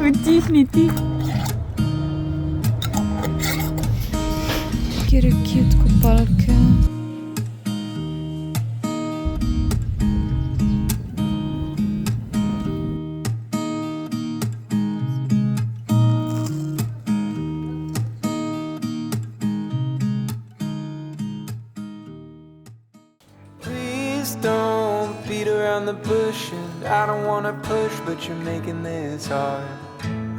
Utihni ti. Kjer je cute kopalke. Don't beat around the bush, and I don't wanna push, but you're making this hard.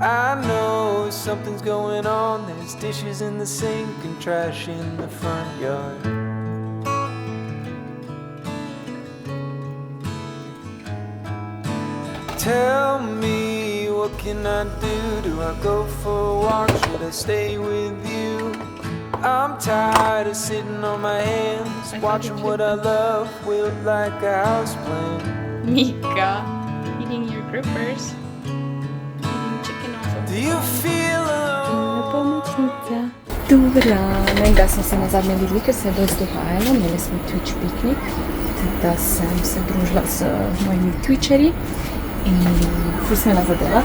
I know something's going on. There's dishes in the sink and trash in the front yard. Tell me, what can I do? Do I go for a walk? Should I stay with you? I'm tired of sitting on my hands, watching what I love wilt like a houseplant. Mika, eating your grippers. Eating chicken off of Do you feel alone? Pomočnica. Dobra, da smo se nazadnje videli, ker se je dosti dogajalo. Imeli smo Twitch piknik, da sem se družila z mojimi Twitcherji in ful sem imela zadela,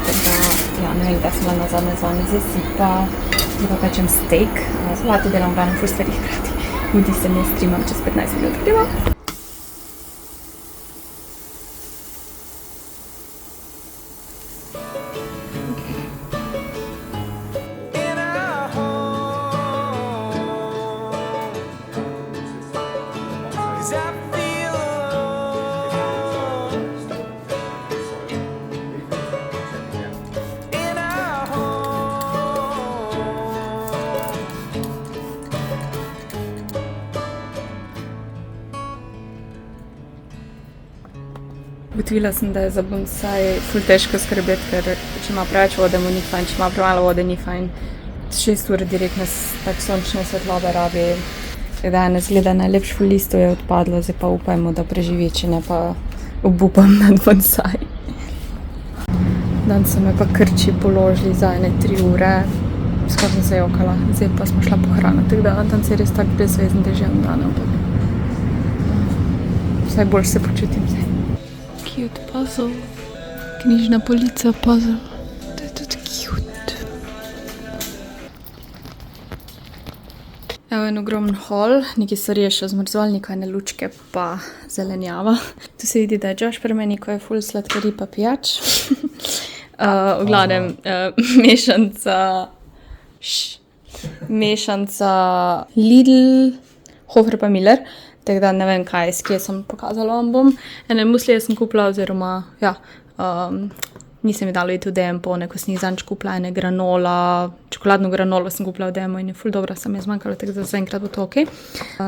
da ne vem, da sem bila nazadnje z vami zdaj pa pečem steak. Zlati delam v ful stvari hkrati. Mudi se ne streamam čez 15 minut. Gremo! Ugotovila sem, da je za bonsai ful težko skrbeti, ker če ima preveč vode, mu ni fajn, če ima premalo vode, ni fajn. 6 ur direktne tak sončne svetlobe rabi. Danes gleda najlepš ful listov je odpadlo, zdaj pa upajmo, da preživi, če ne pa obupam nad bonsai. Dan so me pa krči položili za 3 ure, skoro sem se jokala, zdaj pa smo šla po hrano, tako da dan se je res tak brezvezen dežen dan, ampak vsaj bolj se počutim zdaj. Cute puzzle. Knjižna polica puzzle. To je tudi cute. Evo en ogromen hol, nekaj stvari je še zmrzovalnika, ene lučke pa zelenjava. Tu se vidi, da je Josh pri meni, ko je ful sladkari pa pijač. V glavnem, mešanca Lidl, Hofer pa Miller. Tako da ne vem kaj, s kje sem pokazala vam bom. Ene muslije sem kupila, oziroma, nisem mi dalo iti v DM po neko snizanč kupila, ene granola, čokoladno granolo sem kupila v DM in je ful dobra, sem je zmanjkala, tako da zaenkrat bo to ok.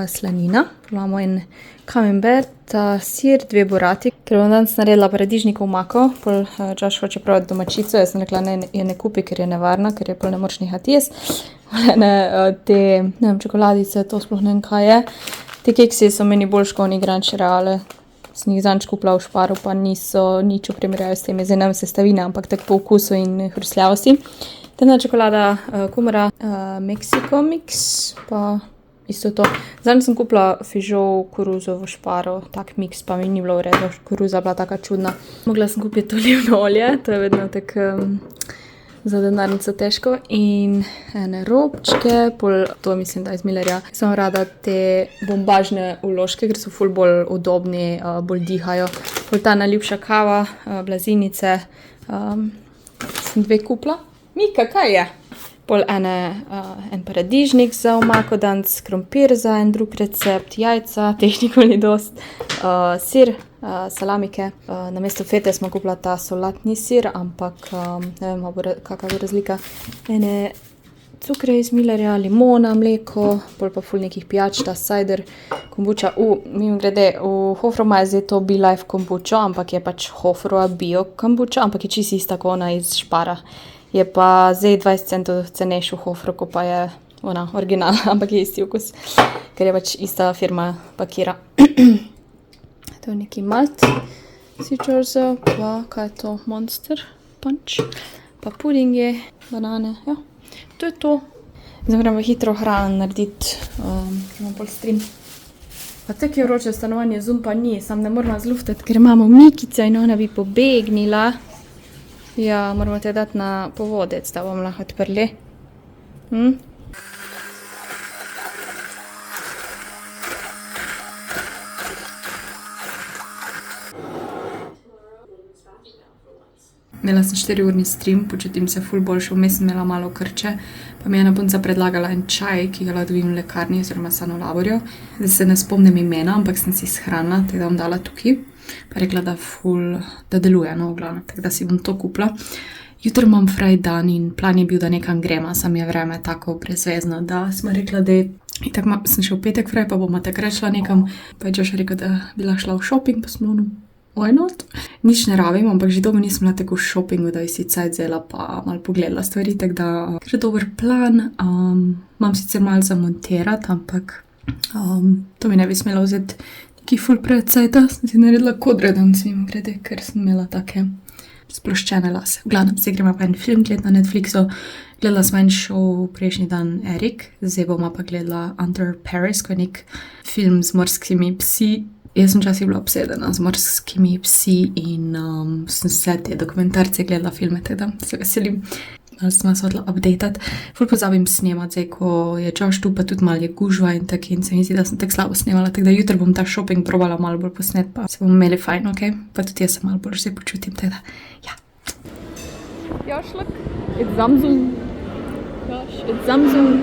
Slanina, imamo en camembert, sir, 2 burati, ker bom danes naredila paradižnikov mako, pol Josh hoče praviti domačico, jaz sem rekla, ne kupi, ker je nevarna, ker je pol ne moreš nehati jesti. Te, ne vem, čokoladice, to sploh ne vem kaj je. Te keksi so meni bolj škovni granč reale. Sem jih zanč kupila v Šparu, pa niso nič v primerjavi s temi. Zdaj ne vem sestavine, ampak tako po okusu in hrustljavosti. Temna čokolada kumara Mexico Mix, pa isto to. Zanj sem kupila fižol koruzo v Šparu, tak mix, pa mi ni bilo v redu. Koruza bila taka čudna. Mogla sem kupiti olivno olje, to je vedno tako za denarnico težko, in ene robčke, to mislim, da iz Millerja. Sem rada te bombažne vložke, ker so ful bolj udobni, bolj dihajo. Pol ta najljubša kava, blazinice, sem 2 kupila. Mika, kaj je? Pol en paradižnik za omako danes, krompir za en drug recept, jajca, teh nikoli dost, sir, salamike. Namesto fete smo kupila ta solatni sir, ampak ne vem, kakva bo razlika. Ene cukre iz Millerja, limona, mleko, pol pa ful nekih pijač, ta cider, kombuča. Mimogrede, v Hofru ima zdaj to Be Life kombučo, ampak je pač Hofrova bio kombuča, ampak je čisto ista kot ona iz Špara. Je pa zdaj 20 centov cenejši v Hofru, ko pa je ona original, ampak je isti okus, ker je pač ista firma pakira. To je neki malt, citrusov, pa kaj je to, Monster Punch, pa pudinge, banane, ja, to je to. Zdaj moramo hitro hrano narediti, ker imam pol stream. Pa tako je vroče stanovanje, Zoom pa ni, sam ne moramo zluftati, ker imamo Mikica in ona bi pobegnila. Ja, moramo te dati na povodec, da bomo lahko odprli. Imela sem 4-urni stream, počutim se ful boljše, vmes sem imela malo krče, pa mi je ena punca predlagala en čaj, ki ga lahko dobim v lekarni oziroma Sanolaborju. Zdaj se ne spomnim imena, ampak sem si shranila, tako da bom dala tukaj. Pa rekla, da deluje, no, v glavnem, tako da si bom to kupila. Jutro imam fraj dan in plan je bil, da nekam grema, sam je vreme tako brezvezno, da smo rekla, da je tako, sem še v petek fraj, pa bomo takrat šla nekam, pa je Josh rekel, da bi lahko šla v shopping, pa smo why not? Nič ne rabim, ampak že dolgo nisem bila tako v shoppingu, da bi si cajt vzela pa malo pogledala stvari, tako da je dober plan. Imam sicer malo za montirati, ampak to mi ne bi smela vzeti neki ful predcajta. Sem si naredila kodredan svim grede, ker sem imela take sploščene lase. V glavnem, zdaj gremo pa en film gledati na Netflixu. Gledala smo en show prejšnji dan Erik, zdaj bomo pa gledala Under Paris, ko je nek film z morskimi psi. Jaz sem včasih bila obsedena z morskimi psi in sem vse te dokumentarce gledala filme, teda se veselim. Malo sem vas odla updatati. Ful pozabim snemati, zdaj ko je Josh tu, pa tudi malo je gužva in tako in se mi zdi, da sem tako slabo snemala, tako da jutro bom ta shopping probala malo bolj posnet, pa se bomo imeli fajn, ok? Pa tudi jaz se malo bolj zdaj počutim, tako da, ja. Josh, look, it's Zamzum. Josh, it's Zamzum.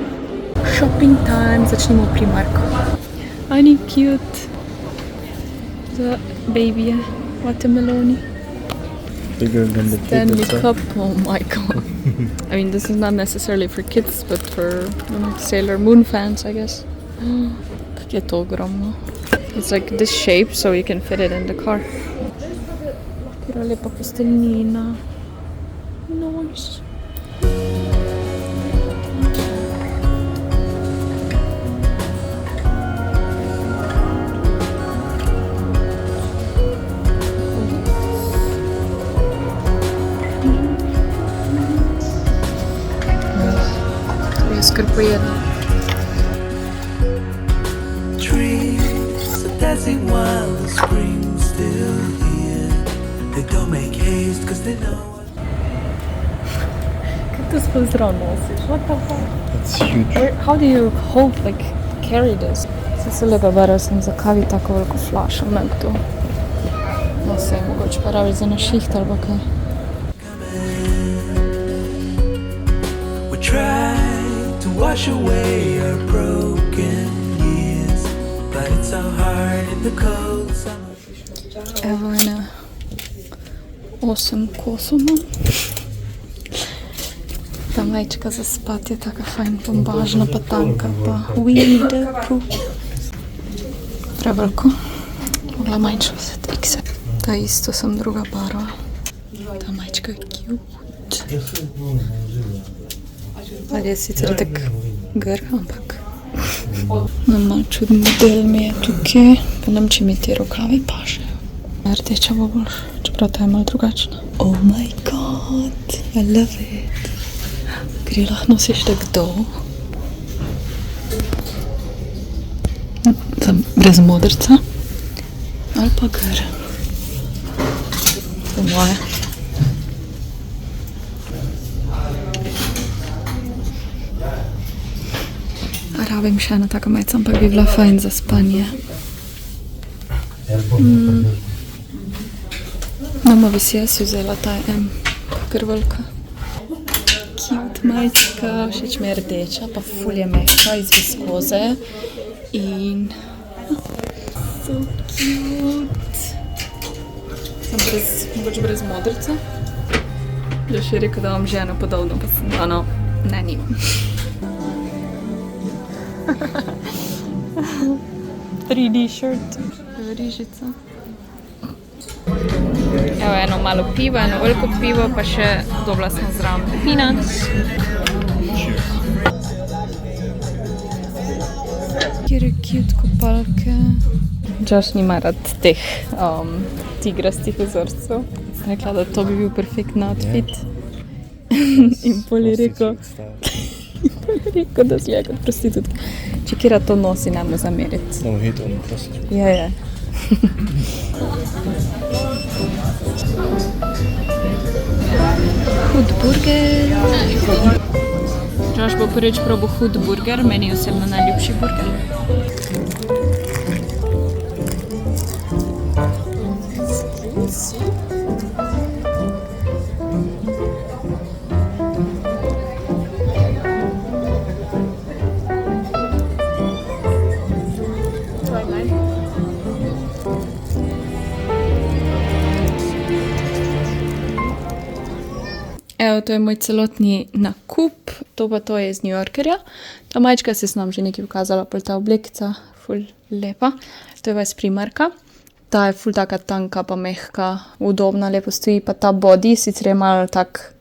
Shopping time, začnimo v Primarku. Ani cute. The baby watermelon. Bigger than the Stanley kid. Cup. Oh my god. I mean, this is not necessarily for kids, but for Sailor Moon fans, I guess. Kako je to ogromno. It's like this shape, so you can fit it in the car. Kira lepa posteljnina. Nice. Kar pojedno. Trees are dancing while the spring's still here. They don't make haste because they know. Kako to sploh zraven nosiš? What the fuck? That's huge. How do you hold, like, carry this? Se lepa barel sem za kavi tako veliko flašo, ne kdo. No se, mogoče pa rabiš za našiht ali pa kaj. We try to wash away our broken years, but it's so hard in the cold summer. Evo ene 8 kosov imam. Ta majčka za spat je taka fajn bombažna, pa tanka, pa Winnie the Pooh. Preveliko. Mogla manjša vzeti XL. Ta isto sem druga barva. Ta majčka je cute. Ali je sicer tak grh, ampak malo čuden model mi je tukaj. Pa nem, če mi ti rokavi pašejo. Rdeča bo boljša, čeprav ta je malo drugačna. Oh my god, I love it. Ker jo lahko nosiš tako dolgo. Brez modrca. Ali pa grh. Po moje. Rabim še eno tako majico, ampak bi bila fajn za spanje. No, bi si jaz vzela ta M, kar velika. Cute majička, všeč mi je rdeča, pa ful je mehka iz viskoze. In so cute. Sem mogoče brez modrca. Že še rekel, da vam ženo podobno, pa sem dano, ne, nimam. 3D shirt, rižica. Evo eno malo pivo, eno veliko pivo, pa še dobila sem zraven peanuts. Kjer je cute kopalke. Josh nima rad teh tigrastih vzorcev. Sem rekla, da to bi bil perfektni outfit. In pol je rekel, da zgleda kot prostitutka. Če kjera to nosi, ne mu zameriti. No, hit on prostitute. Ja. hud burger. Josh bo prvič probal hud burger, meni je osebno najljubši burger. Evo, to je moj celotni nakup, to je iz New Yorkerja. Ta majčka se nam že nekaj pokazala, pol ta oblekica, ful lepa. To je vas Primarka. Ta je ful taka tanka pa mehka, udobna, lepo stoji, pa ta body, sicer je malo tak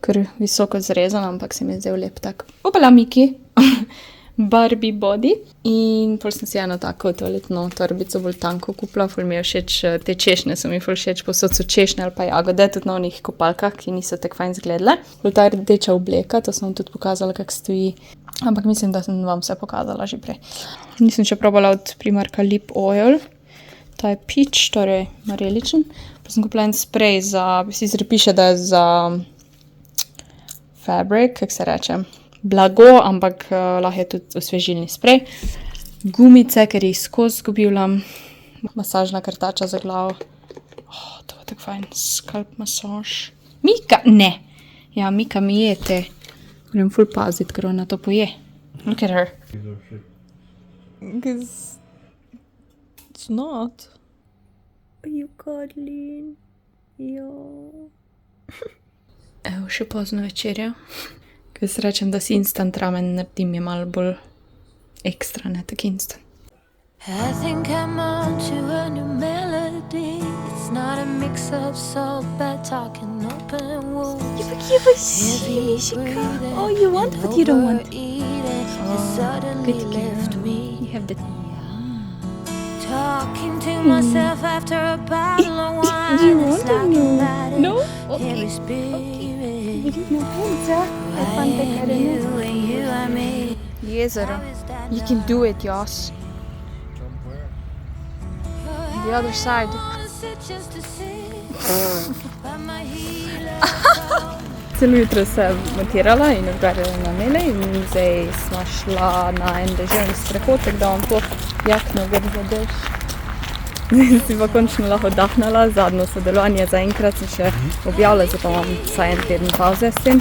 kar visoko zrezan, ampak se mi je zdel lep tak. Opala Miki, Barbie body. In pol sem si eno tako toaletno torbico bolj tanko kupila, ful mi je všeč, te češnje so mi ful všeč, posod so češnje ali pa jagode, tudi na onih kopalkah, ki niso tako fajn zgledale. Ful ta rdeča obleka, to sem vam tudi pokazala, kak stoji, ampak mislim, da sem vam vse pokazala že prej. Nisem še probala od Primarka Lip Oil, ta je peach, torej mareličen. Pa sem kupila en sprej za, sicer piše, da je za fabric, kak se reče, blago, ampak lahko je tudi osvežilni sprej. Gumice, ker jih skozi zgubivljam. Masažna krtača za glavo. To je tako fajn. Scalp masaž. Mika, ne. Ja, Mika mi je te. Moram ful paziti, ker ona to poje. Look at her. Because it's not. Are you cuddling? Ja. Evo, še pozno večerja. Ko se rečem, da si instant ramen naredim, je malo bolj ekstra, ne tak instant. I think I'm on to a new melody. It's not a mix of salt, bad talking, open wounds. Give us Shika. Oh, you want, but you don't want. Good gift me. You have the... Talking to myself after a bottle of wine. Do you It's want or like no? a No? Every Okay. spirit. No pizza. I found the You and you and me. Jezero. You can do it, Josh. The other side. Celo jutro sem montirala in odgarjala na mele in zdaj smo šla na en deževni sprehod, tako da vam to jakno gre za dež. Zdaj si pa končno lahko oddahnala, zadnjo sodelovanje zaenkrat sem še objavila, zato imam vsaj en teden pauze s tem.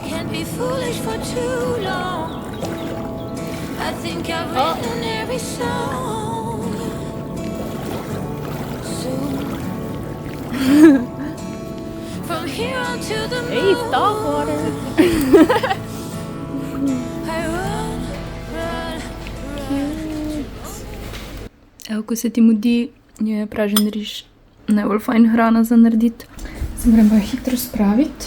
Can't be foolish for too long. I think I've written every song. Soon. From here on to the moon. Hey, stop water! I run, run, run. Evo, ko se ti mudi, je pražen riž najbolj fajn hrana za narediti. Se moram pa hitro spraviti.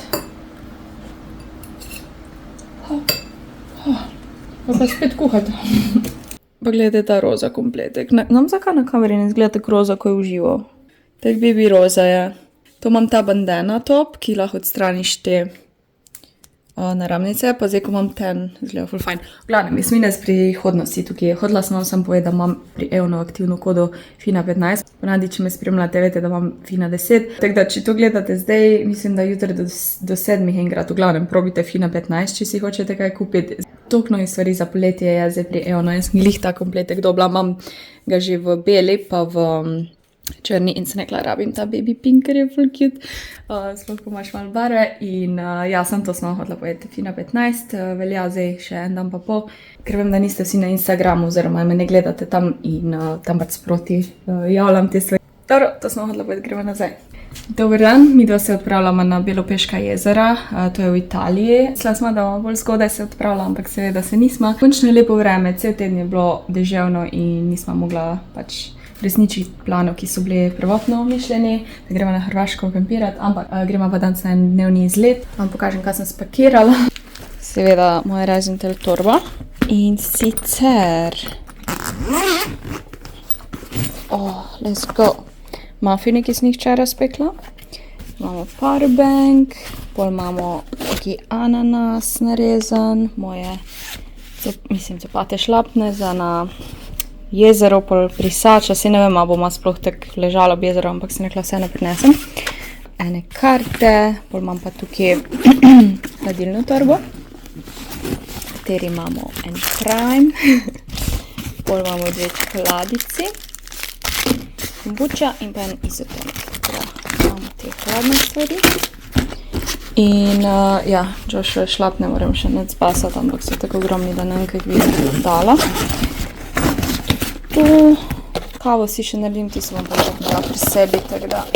Pa spet kuhati. Pa gledajte ta roza kompletek. Nam zakaj na kameri ne izgleda tako roza, ko je v živo. Tak baby roza je. To imam ta bandana top, ki lahko odstraniš te naramnice, pa zdaj, ko imam ten, izgleda ful fajn. V glavnem, jaz minus prihodnosti tukaj. Hodila sem vam sam povedati, da imam pri Evno aktivno kodo FINA15. Ponadi, če me spremljate, veste, da imam FINA10. Tako da, če to gledate zdaj, mislim, da jutri do 7 enkrat. V glavnem, probite FINA15, če si hočete kaj kupiti. Toliko novih stvari za poletje je zdaj pri Evno. Jaz sem glih ta kompletek dobila, imam ga že v beli, pa v črni in se nekla rabim ta baby pink, ker je full cute. Sploh, ko imaš malo barve in ja, sem to smo hodila povedati FINA15, velja zdaj še en dan pa pol, ker vem, da niste vsi na Instagramu oziroma me ne gledate tam in tam pač sproti javljam te stvari. Dobro, to smo hodila povedati, gremo nazaj. Dober dan, mi dva se odpravljamo na Belopeška jezera, to je v Italiji. Mislila smo, da bomo bolj zgodaj se odpravljala, ampak seveda se nismo. Končno je lepo vreme, cel teden je bilo deževno in nismo mogla pač resničiti planov, ki so bili prvotno mišljeni, da gremo na Hrvaško kampirati, ampak gremo pa danes na en dnevni izlet. Vam pokažem, kaj sem spakirala. Seveda moja Reisentel torba. In sicer... let's go. Muffine, ki sem jih včeraj spekla. Imamo powerbank, pol imamo taki ananas narezan, moje, copate šlapne za na jezero, pol brisača, se ne vem, a bom sploh tako ležala ob jezero, ampak se nekla vse ne prinesem. ene karte, pol imam pa tukaj hladilno torbo, v kateri imamo en prime, pol imamo 2 čokoladici, kombuča in pa en izotonik. Imamo te hladne stvari. In ja, Joshua šlap ne morem še nič spasati, ampak so tako ogromni, da ne vem, kaj bi dala. Tu kavo si še naredim, ti se bom pa čaknila pri sebi, tako da.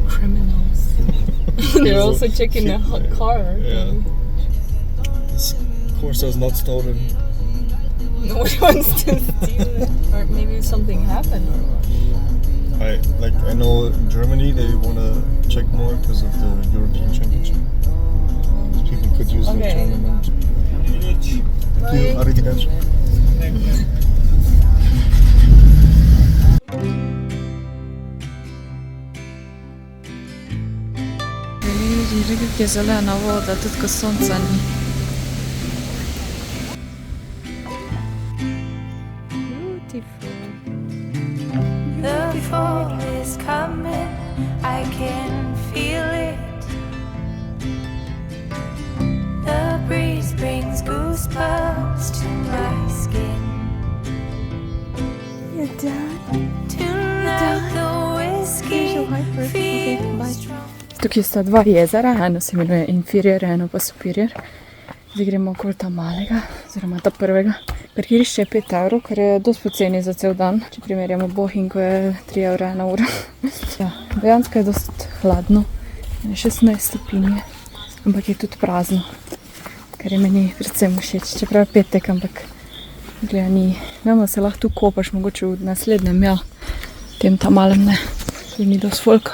Criminals. They're also checking the car. Yeah. This Corsa is not stolen. No one wants to steal it. Or maybe something happened or what? I know in Germany they want to check more because of the European Championship. People could use the Okay. tournament. Thank you. Arrivederci. Vidi, kako je zelena voda, tudi ko sonca ni. Beautiful. The fall is coming, I can feel it. The breeze brings goosebumps to my skin. You're done. Tonight the whiskey feels strong. Tukaj sta 2 jezera, eno se imenuje Inferior, eno pa Superior. Zdaj gremo okoli ta malega, oziroma ta prvega. Parkirišče je 5 evrov, kar je dosti poceni za cel dan, če primerjamo Bohinj, ko je 3 evre na uro. Ja, dejansko je dosti hladno, 16 stopinje, ampak je tudi prazno, kar je meni predvsem všeč, čeprav je petek, ampak gleda ni. Vemo, se lahko tu kopaš, mogoče v naslednjem, ja, tem ta malem ne, tu ni dosti folka.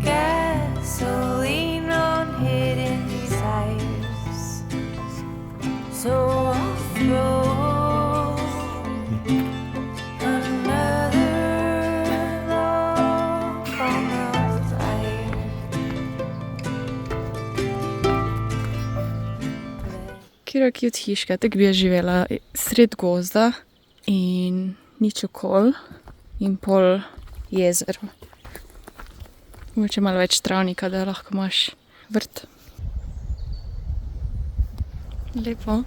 Gasoline on hidden desires. So I'll throw another log on the fire. Kira cute hiška, tako bi jaz živela sred gozda in nič okol in pol jezer. Mogoče malo več travnika, da lahko imaš vrt. Lepo.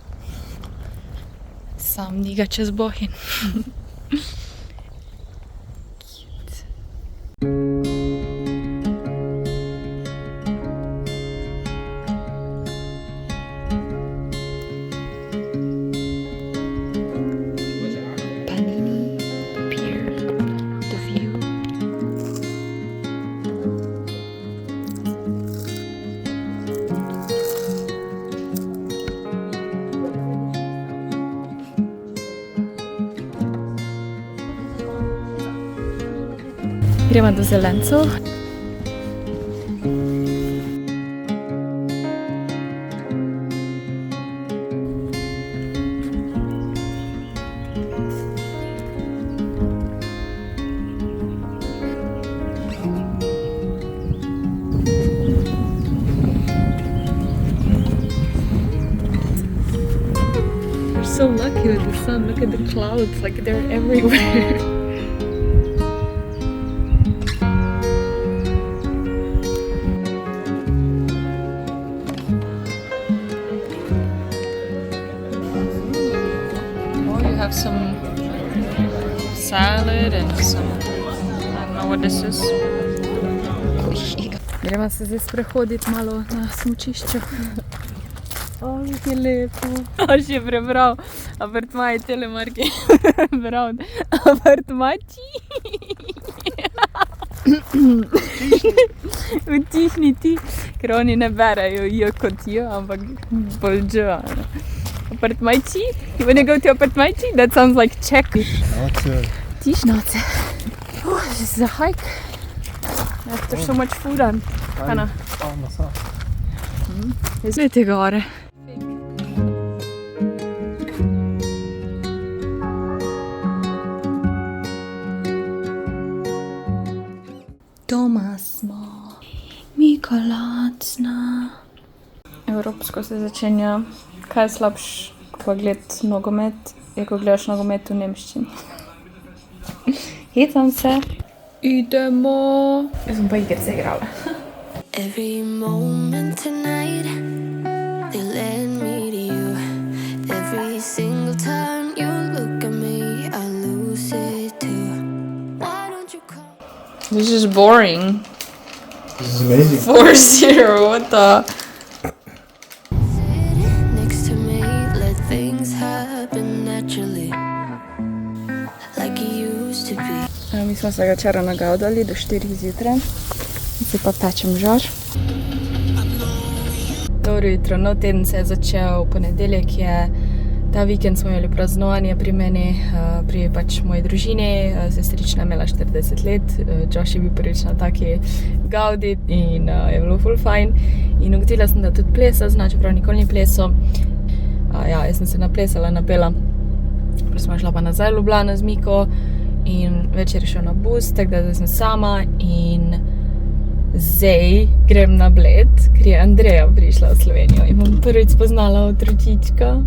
Sam niga čez Bohinj. Panini Pier, The View. Gremo do zelencev. We're so lucky with the sun. Look at the clouds, like they're everywhere. Have some salad and some, I don't know what this is. Gremo se zdaj sprehoditi malo na smučišču. O, kako je lepo. Aš je prebral apartmaj Telemarke. Prebral apartmači. Utihni ti, ker oni ne berajo jo kot jo, ampak bolj dž. Apartmajči? You wanna go to Apartmajči? That sounds like Czech. Die Schnauze. This is a hike. After so much food on. Hanna. Vidite gore. smo. Mikolacna. Evropsko se začenja. Kaj je slabš, ko gledaš nogomet, je ko gledaš nogomet v nemščini. Hecam se. Idemo. Jaz sem pa igrice igrala. Every moment tonight, they led me to you. Every single time you look at me, I lose it too. Why don't you come? This is boring. This is amazing. 4-0, what the? Sit next to me, let things happen naturally, like it used to be. Mi smo se ga včeraj nagavdali do 4 zjutraj. Zdaj pa pečem žar. Dobro jutro, nov teden se je začel, ponedeljek je. Ta vikend smo imeli praznovanje pri meni, pri pač moji družini. Sestrična je imela 40 let, Josh je bil prvič na taki gavdi in je bilo ful fajn. In ugotovila sem, da tudi plesa zna, čeprav nikoli ni plesal. Ja, jaz sem se naplesala, napela. Potem smo šla pa nazaj v Ljubljano z Miko in večer je šel na bus, tako da zdaj sem sama in zdaj grem na Bled, ker je Andreja prišla v Slovenijo in bom prvič spoznala otročička.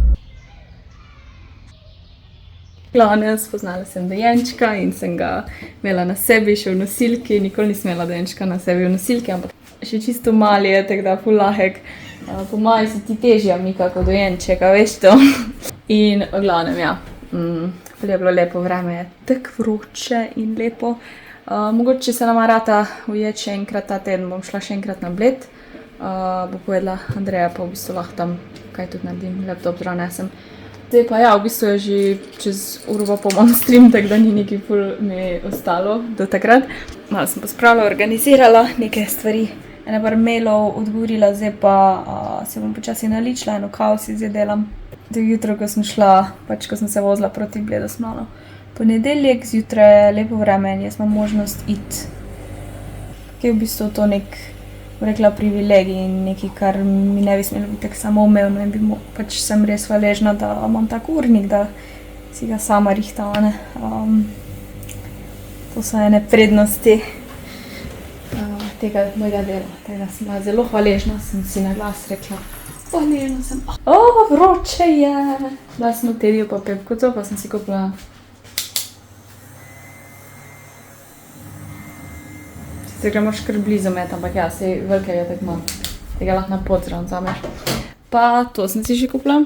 Glavno, spoznala sem dojenčka in sem ga imela na sebi še v nosilki. Nikoli nisem imela dojenčka na sebi v nosilki, ampak še čisto mali je, tako da ful lahek. Po maju se ti težja Mika kot dojenčeka, veš to. In v glavnem, ja, ful je bilo lepo vreme, je tako vroče in lepo. Mogoče se nama rata ujeti še enkrat ta teden, bom šla še enkrat na Bled. Bo povedala Andreja, pa v bistvu lahko tam kaj tudi naredim, laptop zraven nesem. Zdaj pa ja, v bistvu je že čez uro pa pol imam stream, tako da ni nekaj ful mi ostalo do takrat. Malo sem pospravila, organizirala neke stvari, ene par mailov odgovorila, zdaj pa se bom počasi naličila, eno kavo si zdaj delam. Tako jutro, ko sem šla, pač ko sem se vozila proti Bledu, sem malo ponedeljek, zjutraj lepo vreme in jaz imam možnost iti. Kaj je v bistvu to nek, rekla, privilegij in nekaj, kar mi ne bi smelo biti tako samoumevno in pač sem res hvaležna, da imam tak urnik, da si ga sama rihtam, ne. To so ene prednosti tega mojega dela, tega sem bila zelo hvaležna, sem si na glas rekla, hvaležna sem. Vroče je! Bila sem v Tediju pa Pepkoco, pa sem si kupila Tega moraš kar blizu imeti, ampak ja, sej velikega tako imam. Tega lahko na pot zraven vzameš. Pa to sem si že kupila.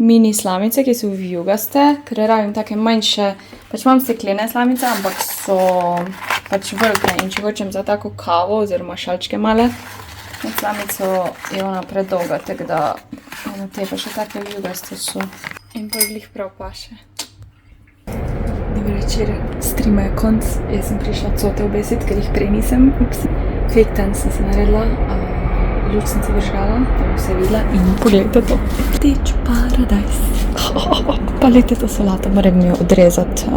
Mini slamice, ki so vijugaste, ker rabim take manjše, pač imam steklene slamice, ampak so pač velike in če hočem za tako kavo oziroma šalčke male, na slamico je ona predolga, tako da te pa še take vijugaste so in pa glih prav paše. Dober večer, streama je konc, jaz sem prišla cote obesit, ker jih prej nisem, fake tan sem se naredila, luč sem se vržgala, da bom se videla in pogledajte to. Rdeč paradajz. Palete to solato, moram jo odrezati,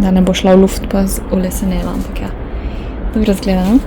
da ne bo šla v luft pa olesenela, ampak ja, dobro zgleda, no?